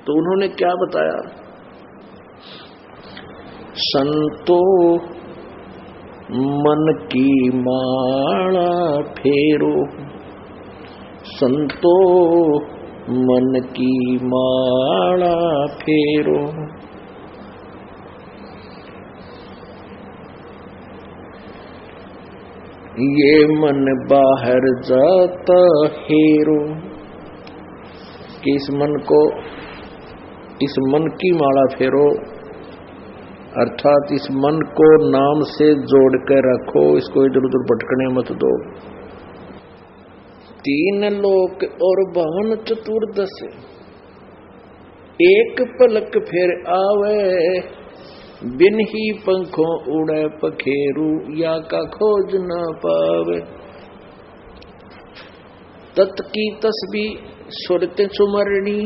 तो उन्होंने क्या बताया? संतो मन की माला फेरो, संतो मन की माला फेरो। ये मन बाहर जाता हेरो, कि इस मन की माला फेरो, अर्थात इस मन को नाम से जोड़ कर रखो, इसको इधर उधर भटकने मत दो। तीन लोक और भवन चतुर्दश, एक पलक फिर आवे, बिन ही पंखों उड़े पखेरू, या का खोज न पावे। तत् की तस्बी सुरत सुमरणी,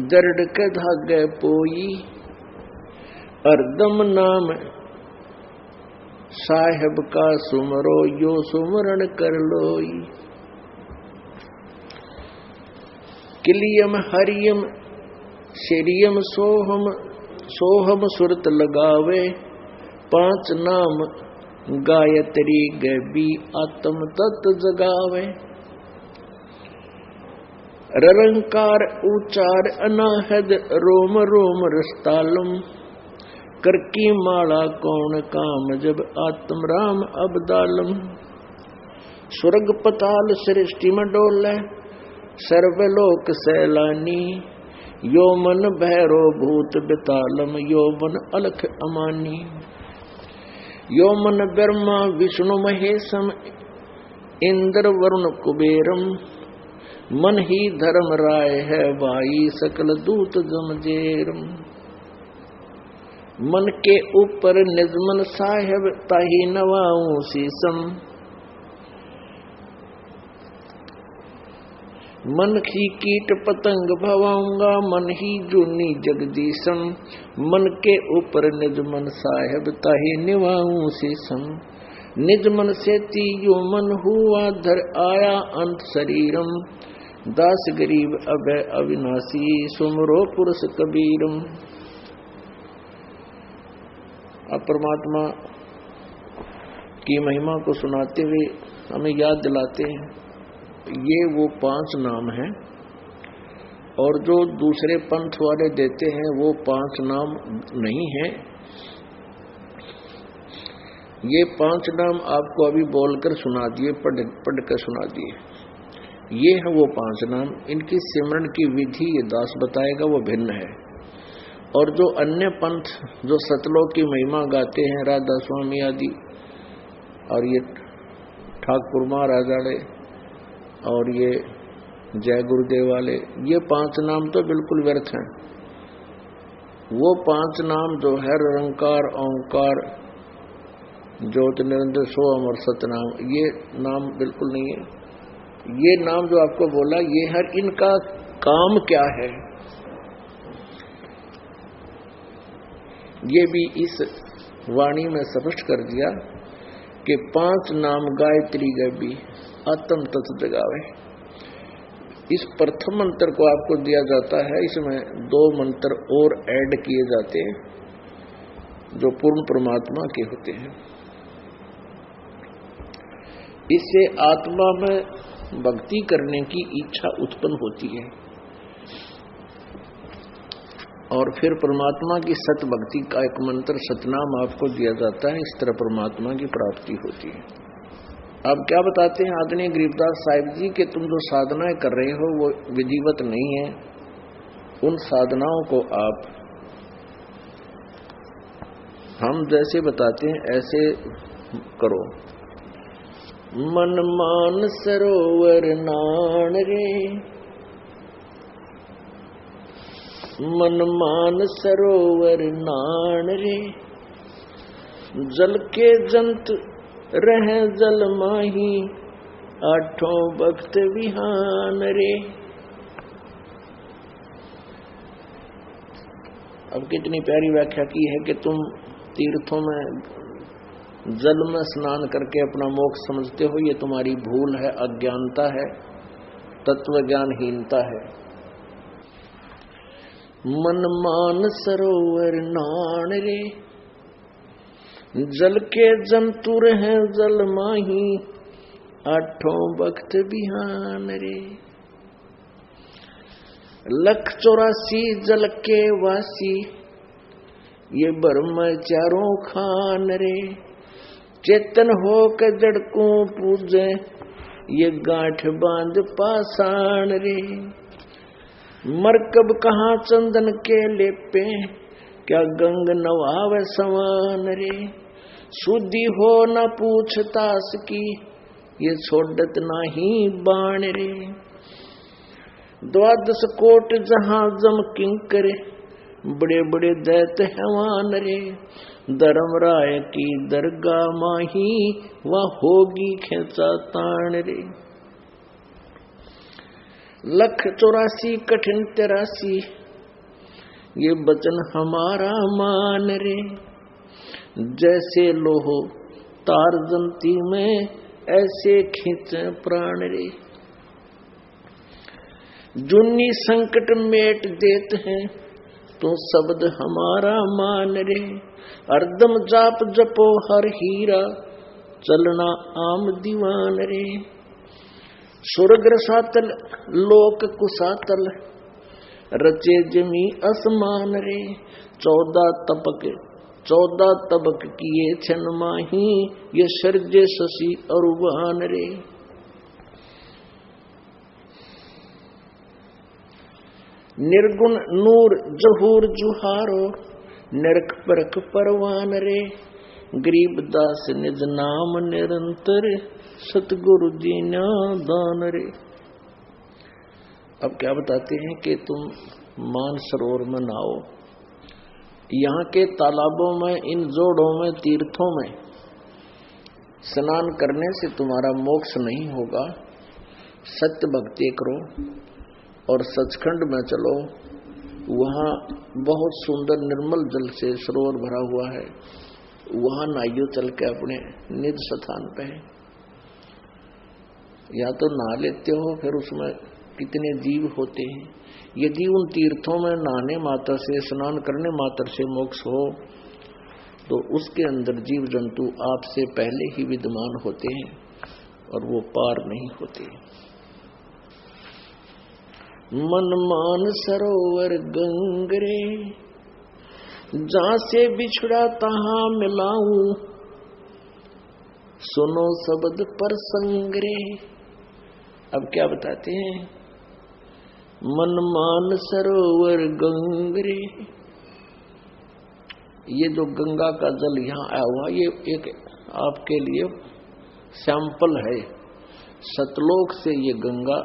दर्द के धागे पोई, अर्दम नाम साहेब का सुमरो, यो सुमरण कर लोई। किलियम हरियम शेरियम सोहम, सोहम सुरत लगावे, पांच नाम गायत्री गबी, आत्म तत् जगावे। रंकार उचार अनाहद, रोम रोम रस्तालम, कर की माला कौन काम, जब आत्म राम अबदालम। स्वर्ग पताल सृष्टि में डोले, सर्वलोक सैलानी, यो मन भैरो भूत बितालम, यो मन अलख अमानी। यो मन ब्रह्मा विष्णु महेशम, इंद्र वरुण कुबेरम, मन ही धर्म राय है भाई, सकल दूत जमजेरम। मन के ऊपर निजमन साहेब, ताही नवाऊं सीसम, मन ही कीट पतंग भवाऊंगा, मन ही जूनी जगदीशम। मन के ऊपर निजमन साहेब, ताही निवाऊं सीसम। निज मन से तीयो मन हुआ, धर आया अंत शरीरम, दास गरीब अभय अविनाशी, सुमरो पुरुष कबीरम। अब परमात्मा की महिमा को सुनाते हुए हमें याद दिलाते हैं, ये वो 5 नाम हैं, और जो दूसरे पंथ वाले देते हैं वो 5 नाम नहीं हैं। ये 5 नाम आपको अभी बोलकर सुना दिए, पढ़कर सुना दिए। ये है वो 5 नाम। इनकी सिमरन की विधि ये दास बताएगा, वो भिन्न है। और जो अन्य पंथ जो सतलोक की महिमा गाते हैं, राधा स्वामी आदि, और ये ठाकुर महाराज वाले, और ये जय गुरुदेव वाले, ये 5 नाम तो बिल्कुल व्यर्थ हैं। वो 5 नाम जो है निरंकार, ओंकार, ज्योति निरंतर सो अमर सतनाम, ये नाम बिल्कुल नहीं है। ये नाम जो आपको बोला, ये हर इनका काम क्या है, ये भी इस वाणी में स्पष्ट कर दिया कि 5 नाम गायत्री गबी, आत्म तत्व जगावे। इस प्रथम मंत्र को आपको दिया जाता है, इसमें 2 मंत्र और ऐड किए जाते हैं जो पूर्ण परमात्मा के होते हैं। इससे आत्मा में भक्ति करने की इच्छा उत्पन्न होती है, और फिर परमात्मा की सत भक्ति का एक मंत्र सतनाम आपको दिया जाता है। इस तरह परमात्मा की प्राप्ति होती है। अब क्या बताते हैं आदरणीय गरीबदास साहिब जी कि तुम जो साधनाएं कर रहे हो वो विधिवत नहीं है। उन साधनाओं को आप हम जैसे बताते हैं ऐसे करो। मन मान सरोवर नान रे, मन मान सरोवर नान रे, जल के जंत रहे जल माही, आठों भक्त विहान रे। अब कितनी प्यारी व्याख्या की है कि तुम तीर्थों में जल में स्नान करके अपना मोक्ष समझते हो, ये तुम्हारी भूल है, अज्ञानता है, तत्व ज्ञानहीनता है। मन मान सरोवर नान रे, जल के जंतुर हैं जल माही, आठों वक्त बिहान रे। 184 जल के वासी, ये ब्रह्म चारों खान रे। चेतन हो के जड़ को पूजे, ये गांठ बांध पाषाण रे। मरकब कहाँ चंदन के लेपे, क्या गंग नवाव समान रे। शुद्धि हो न पूछतास की, ये छोड़त नाही बाण रे। 12 कोट जहां जम किंकर, बड़े बड़े दैत हैवान रे। धर्मराय की दरगाह माही, वह होगी खेचा ताण रे। 184 कठिन 83, ये बचन हमारा मान रे। जैसे लोहो तार जंती में, ऐसे खींचे प्राण रे। जुन्नी संकट मेट देत हैं, तो शब्द हमारा मान रे। अर्दम जाप जपो हर हीरा, चलना आम दीवान रे। स्वर्ग रसातल लोक कुसातल, रचे जमी असमान रे। 14 तबक किए छन माही, ये सर्जे शशि अरुवान रे। निर्गुण नूर जहूर जुहारो, नरक परख परवान रे। गरीब दास निज नाम निरंतर, सतगुरु दीना दान रे। अब क्या बताते हैं कि तुम मानसरोवर में नहाओ। यहाँ के तालाबों में, इन जोड़ों में, तीर्थों में स्नान करने से तुम्हारा मोक्ष नहीं होगा। सत्य भक्ति करो और सचखंड में चलो। वहाँ बहुत सुंदर निर्मल जल से सरोवर भरा हुआ है, वहाँ नहाइयो चल के अपने निज स्थान पे। या तो नहा लेते हो, फिर उसमें कितने जीव होते हैं। यदि उन तीर्थों में नहाने मात्र से, स्नान करने मात्र से मोक्ष हो, तो उसके अंदर जीव जंतु आपसे पहले ही विद्यमान होते हैं और वो पार नहीं होते। मन मान सरोवर गंगरे, जहां से बिछड़ा तहां मिलाऊं, सुनो शब्द पर संगरे। अब क्या बताते हैं? मन मान सरोवर गंगरे। ये जो गंगा का जल यहाँ आया हुआ, ये एक आपके लिए सैंपल है। सतलोक से ये गंगा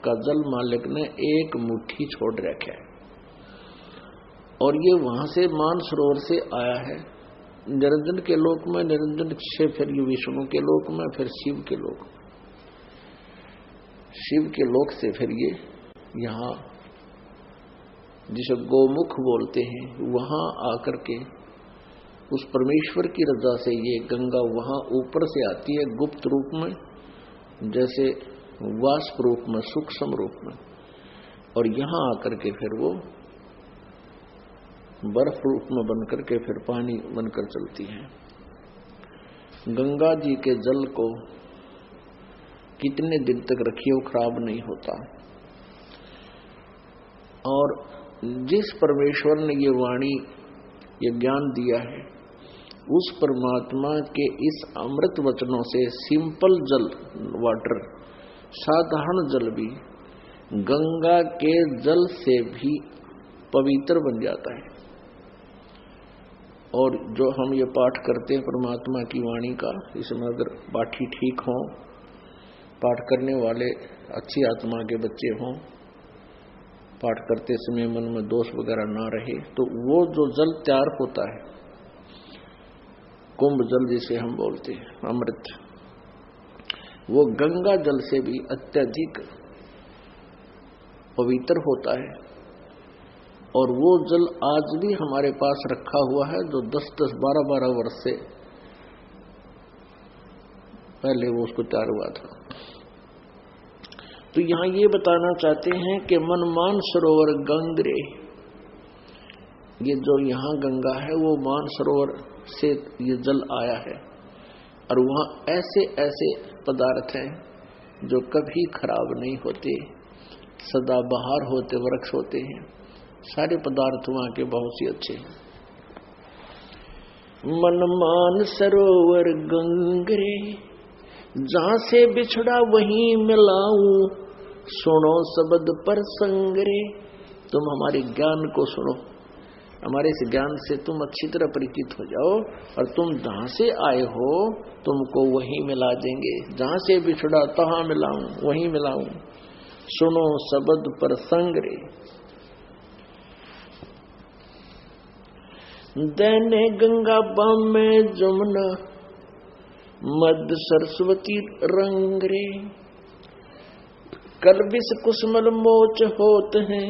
का जल मालिक ने एक मुट्ठी छोड़ रखा है और ये वहां से मानसरोवर से आया है। निरंजन के लोक में, निरंजन से फिर ये विष्णु के लोक में, फिर शिव के लोक में, शिव के लोक से फिर ये यहाँ जिसे गोमुख बोलते हैं, वहां आकर के उस परमेश्वर की रजा से ये गंगा वहां ऊपर से आती है गुप्त रूप में, जैसे वाष्प रूप में, सूक्ष्म रूप में, और यहां आकर के फिर वो बर्फ रूप में बनकर के फिर पानी बनकर चलती है। गंगा जी के जल को कितने दिन तक रखिए, वो खराब नहीं होता। और जिस परमेश्वर ने ये वाणी, ये ज्ञान दिया है, उस परमात्मा के इस अमृत वचनों से सिंपल जल, वाटर, साधारण जल भी गंगा के जल से भी पवित्र बन जाता है। और जो हम ये पाठ करते हैं परमात्मा की वाणी का, इसमें अगर पाठी ठीक हों, पाठ करने वाले अच्छी आत्मा के बच्चे हों, पाठ करते समय मन में दोष वगैरह ना रहे, तो वो जो जल तैयार होता है, कुंभ जल जिसे हम बोलते हैं, अमृत, वो गंगा जल से भी अत्यधिक पवित्र होता है। और वो जल आज भी हमारे पास रखा हुआ है, जो 10-10, 12-12 वर्ष से पहले वो उसको तैयार हुआ था। तो यहां ये बताना चाहते हैं कि मनमान सरोवर गंगरे, ये जो यहाँ गंगा है वो मानसरोवर से ये जल आया है, और वहाँ ऐसे ऐसे पदार्थ हैं जो कभी खराब नहीं होते, सदा बहार होते वृक्ष होते हैं। सारे पदार्थ वहाँ के बहुत ही अच्छे हैं। मन मान सरोवर गंगरे, जहाँ से बिछड़ा वहीं मिलाऊं, सुनो शब्द पर संगरे। तुम हमारे ज्ञान को सुनो, हमारे इस ज्ञान से तुम अच्छी तरह परिचित हो जाओ, और तुम जहाँ से आए हो तुमको वहीं मिला देंगे। जहाँ से बिछड़ा तहाँ मिलाऊं, वहीं मिलाऊं, सुनो शब्द पर संगरे। दैने गंगा बाम में जमुना, मध्य सरस्वती रंग रे। कल विष कुसुमल मोच होत हैं,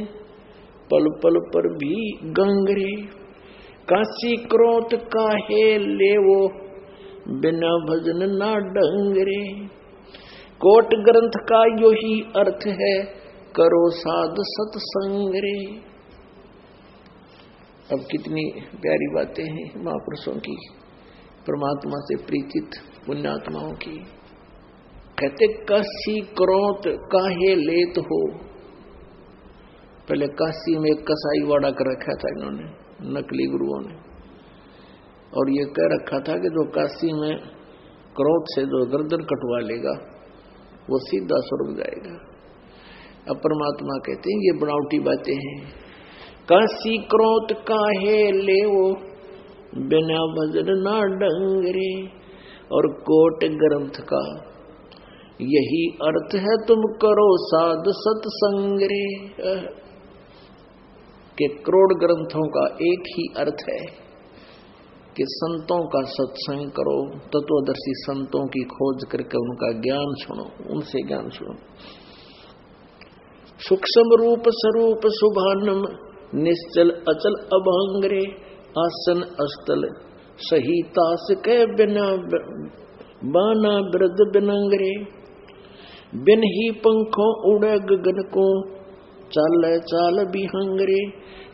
पल पल पर भी गंगरे। काशी क्रोध काहे लेवो, बिना भजन ना डंगरे। कोट ग्रंथ का यो ही अर्थ है, करो साध सत्संग रे। अब कितनी प्यारी बातें हैं महापुरुषों की, परमात्मा से परिचित पुण्यात्माओं की। कहते काशी क्रोध काहे लेत हो। पहले काशी में एक कसाई वाड़ा कर रखा था इन्होंने, नकली गुरुओं ने, और ये कह रखा था कि जो काशी में क्रोध से जो गर्दन कटवा लेगा वो सीधा स्वर्ग जाएगा। अब परमात्मा कहते हैं ये बनावटी बातें हैं। काशी क्रोध काहे लेवो, बिना भजन ना डंगरे। और कोट ग्रंथ का यही अर्थ है, तुम करो साध सत्संग रे। के करोड़ ग्रंथों का एक ही अर्थ है कि संतों का सत्संग करो, तत्वदर्शी संतों की खोज करके उनका ज्ञान सुनो, उनसे ज्ञान सुनो। सूक्ष्म रूप स्वरूप शुभानम, निश्चल अचल अभंगरे। आसन अस्तल सही तास के बिना, बाना वृद्ध बिनंगरे। बिन ही पंखों उड़े गगन को, चाल चाल बिहंगरे।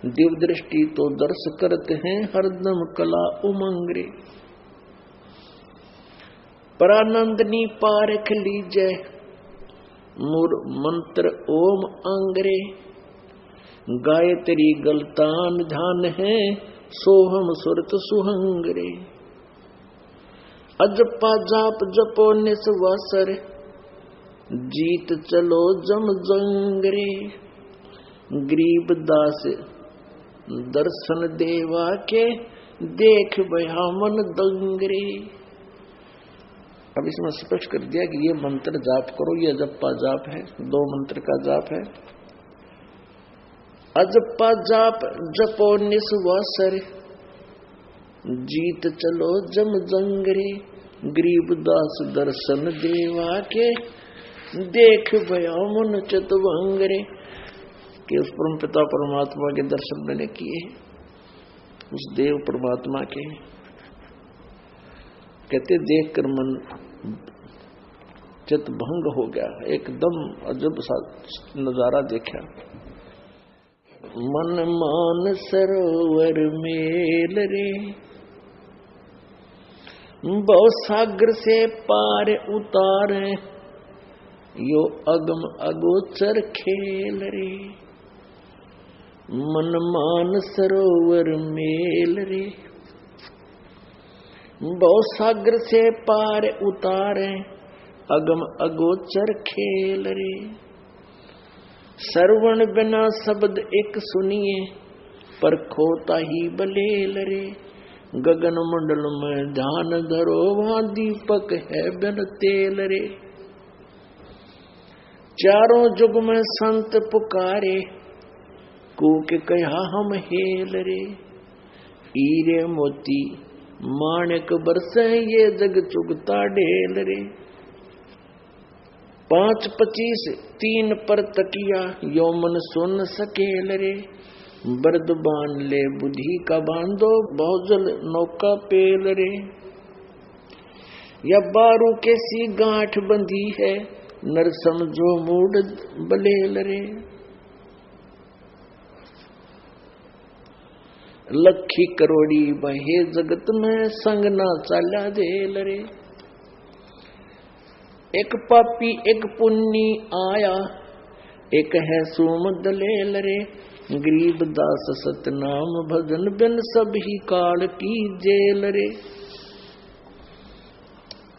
दिव्य दृष्टि तो दर्श करते हैं, हरदम कला उमंगरे। परानंदनी पारख लीजय, मूर मंत्र ओम अंगरे। गायत्री गलतान ध्यान है, सोहम सुरत सुहंगरे। अजपा जाप जपो निस्वासर, जीत चलो जम जंगरे। गरीब दास दर्शन देवा के, देख भया मन दंगरे। अब इसमें स्पष्ट कर दिया कि ये मंत्र जाप करो, ये अजप्पा जाप है, दो मंत्र का जाप है। अजप्पा जाप जपो निस्वासर, जीत चलो जम जंगरे। गरीब दास दर्शन देवा के, देख भया मन चितवंगरे। कि उस परम पिता परमात्मा के दर्शन मैंने किए, उस देव परमात्मा के। कहते देख कर मन चित भंग हो गया, एकदम अजब सा नजारा देखा। मन मान सरोवर मेल रे, बहु सागर से पार उतारे। यो अगम अगोचर खेल रे। मन मान सरोवर मेल रे, बहु सागर से पार उतारे। अगम अगोचर खेल रे। श्रवण बिना शब्द एक सुनिए, पर खोता ही बलेल रे। गगन मंडल में ध्यान धरो, वहां दीपक है बिन तेल रे। चारों जुग में संत पुकारे, कूक कहा हम हेल रे। हीरे मोती माणिक बरसे, ये जग चुगता ढेल रे। 5-25 3 पर तकिया, यो मन सुन सकेल रे। बर्द बांध ले बुद्धि का बांधो, बहुजल नौका पेल रे। या बारू कैसी गांठ बंधी है, नर समझो मूड बलेल रे। लखी करोड़ी बहे जगत में संग ना चाला देल रे। एक पापी एक पुन्नी आया, एक है सोम दलेल रे। गरीब दास सतनाम भजन बिन सब ही काल की जेल रे।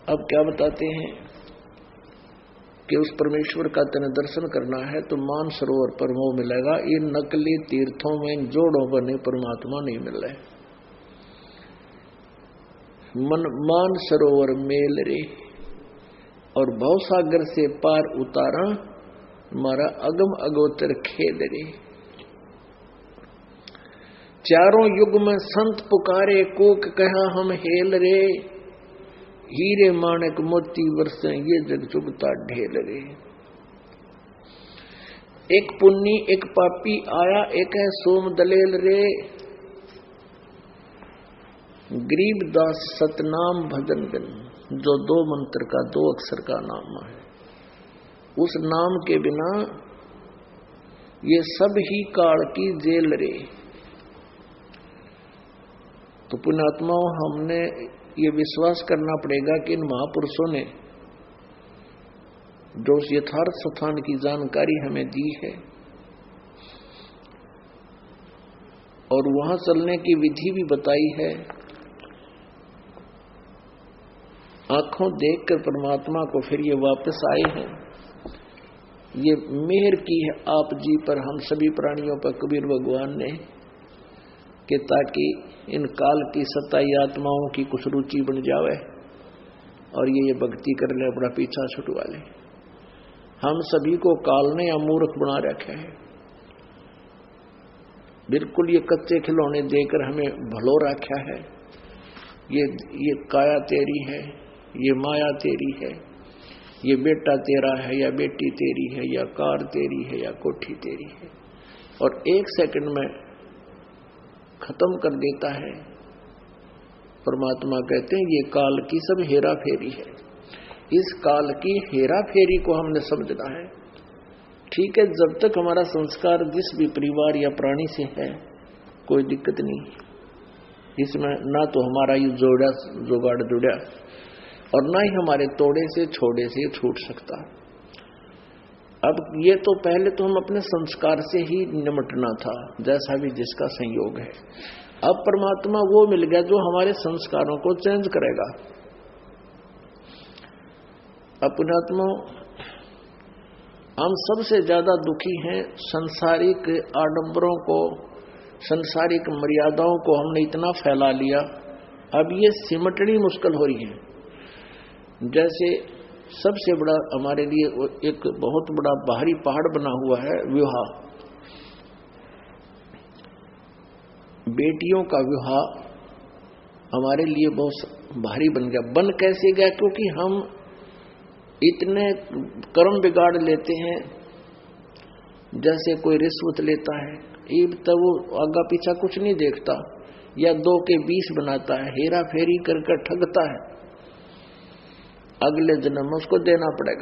अब क्या बताते हैं कि उस परमेश्वर का तेने दर्शन करना है तो मान सरोवर पर मोह मिलेगा। इन नकली तीर्थों में इन जोड़ों बने परमात्मा नहीं मिल रहे। मन मान सरोवर मेल रे और भवसागर से पार उतारा, हमारा अगम अगोचर खेल रे। चारों युग में संत पुकारे, कोक कहा हम हेल रे। हीरे माणक मोती वर्षे ये जग चुगता ढेल रे। एक पुन्नी एक पापी आया, एक है सोम दलेल रे। गरीब दास सतनाम भजन बिन, जो दो मंत्र का दो अक्षर का नाम है, उस नाम के बिना ये सब ही काल की जेल रे। तो पुण्यात्माओं, हमने ये विश्वास करना पड़ेगा कि इन महापुरुषों ने जो यथार्थ स्थान की जानकारी हमें दी है और वहां चलने की विधि भी बताई है, आंखों देखकर परमात्मा को फिर ये वापस आए हैं। ये मेहर की है आप जी पर, हम सभी प्राणियों पर कबीर भगवान ने, कि ताकि इन काल की सताई आत्माओं की कुछ रुचि बन जावे और ये भक्ति कर ले, अपना पीछा छुटवा ले। हम सभी को काल ने या मूर्ख बना रखा है। बिल्कुल ये कच्चे खिलौने देकर हमें भलो रखा है। ये काया तेरी है, ये माया तेरी है, ये बेटा तेरा है या बेटी तेरी है, या कार तेरी है या कोठी तेरी है, और एक सेकंड में खत्म कर देता है। परमात्मा कहते हैं ये काल की सब हेरा फेरी है। इस काल की हेरा फेरी को हमने समझना है। ठीक है, जब तक हमारा संस्कार जिस भी परिवार या प्राणी से है, कोई दिक्कत नहीं, इसमें ना तो हमारा ये जोगाड़ जुड़ा और ना ही हमारे तोड़े से छोड़े से छूट सकता। अब ये तो पहले तो हम अपने संस्कार से ही निमटना था, जैसा भी जिसका संयोग है। अब परमात्मा वो मिल गया जो हमारे संस्कारों को चेंज करेगा। अपनात्मा, हम सबसे ज्यादा दुखी हैं संसारिक आडंबरों को, संसारिक मर्यादाओं को हमने इतना फैला लिया, अब ये सिमटनी मुश्किल हो रही है। जैसे सबसे बड़ा हमारे लिए एक बहुत बड़ा बाहरी पहाड़ बना हुआ है विवाह। बेटियों का विवाह हमारे लिए बहुत भारी बन गया। बन कैसे गया? क्योंकि हम इतने कर्म बिगाड़ लेते हैं। जैसे कोई रिश्वत लेता है, ईब तो वो आगा पीछा कुछ नहीं देखता, या 2 के 20 बनाता है, हेरा फेरी करके ठगता है, अगले जन्म में उसको देना पड़ेगा।